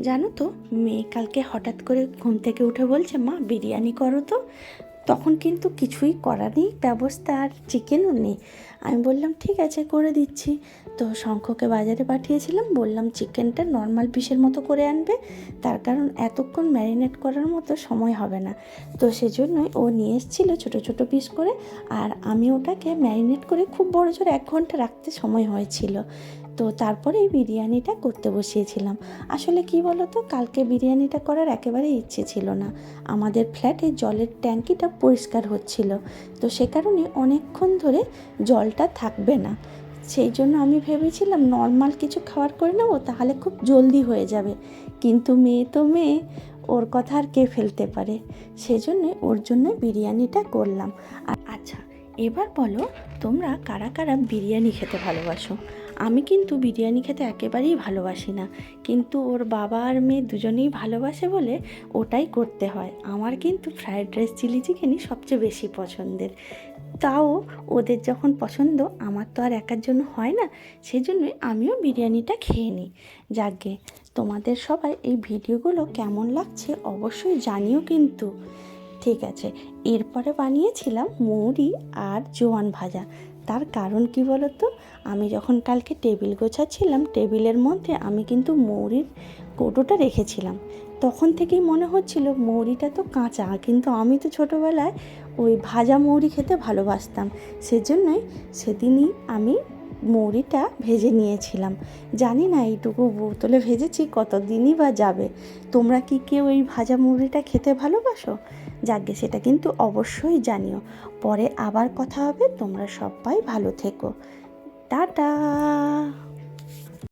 জানো তো, মেয়ে কালকে হঠাৎ করে ঘুম থেকে উঠে বলছে, মা বিরিয়ানি করো তো। তখন কিন্তু কিছুই করার নেই, ব্যবস্থা আর চিকেনও নেই। আমি বললাম ঠিক আছে, করে দিচ্ছি। তো শঙ্খকে বাজারে পাঠিয়েছিলাম, বললাম চিকেনটা নর্মাল পিসের মতো করে আনবে, তার কারণ এতক্ষণ ম্যারিনেট করার মতো সময় হবে না। তো সেজন্যই ও নিয়ে এসেছিলো ছোটো ছোটো পিস করে, আর আমি ওটাকে ম্যারিনেট করে খুব বড় জোর 1 ঘন্টা রাখতে সময় হয়েছিল। তো তারপরে এই বিরিয়ানিটা করতে বসিয়েছিলাম। আসলে কি বলো তো, কালকে বিরিয়ানিটা করার একেবারেই ইচ্ছে ছিল না। আমাদের ফ্ল্যাটে জলের ট্যাঙ্কিটা পরিষ্কার হচ্ছিল, তো সে কারণে অনেকক্ষণ ধরে জলটা থাকবে না। সেই জন্য আমি ভেবেছিলাম নর্মাল কিছু খাবার করে নেবো, তাহলে খুব জলদি হয়ে যাবে। কিন্তু মেয়ে তো মেয়ে, ওর কথা আর কে ফেলতে পারে। সেজন্যে ওর জন্য বিরিয়ানিটা করলাম। আর আচ্ছা, এবার বলো, তোমরা কারা কারা বিরিয়ানি খেতে ভালোবাসো? আমি কিন্তু বিরিয়ানি খেতে একেবারেই ভালোবাসি না, কিন্তু ওর বাবা আর মেয়ে দুজনেই ভালোবাসে বলে ওটাই করতে হয়। আমার কিন্তু ফ্রায়েড রাইস চিলি চিকেনই সবচেয়ে বেশি পছন্দের। তাও ওদের যখন পছন্দ, আমার তো আর একার জন্য হয় না, সেই জন্যই আমিও বিরিয়ানিটা খেয়ে নিই। যাকগে, তোমাদের সবাই এই ভিডিওগুলো কেমন লাগছে অবশ্যই জানিও কিন্তু। ঠিক আছে, এরপরে বানিয়েছিলাম মৌরি আর জোয়ান ভাজা। তার কারণ কি বলো তো, আমি যখন কালকে টেবিল গোছাচ্ছিলাম, টেবিলের মধ্যে আমি কিন্তু মৌরির কৌটোটা রেখেছিলাম। তখন থেকেই মনে হচ্ছিল মৌরিটা তো কাঁচা, কিন্তু আমি তো ছোটোবেলায় ওই ভাজা মৌরি খেতে ভালোবাসতাম। সেজন্যই সেদিনই আমি মৌরিটা ভেজে নিয়েছিলাম। জানি না এইটুকু বোতলে ভেজেছি কতদিনই বা যাবে। তোমরা কি কেউ এই ভাজা মৌরিটা খেতে ভালোবাসো? যাকগে, সেটা কিন্তু অবশ্যই জানিও। পরে আবার কথা হবে। তোমরা সবাই ভালো থেকো। টাটা।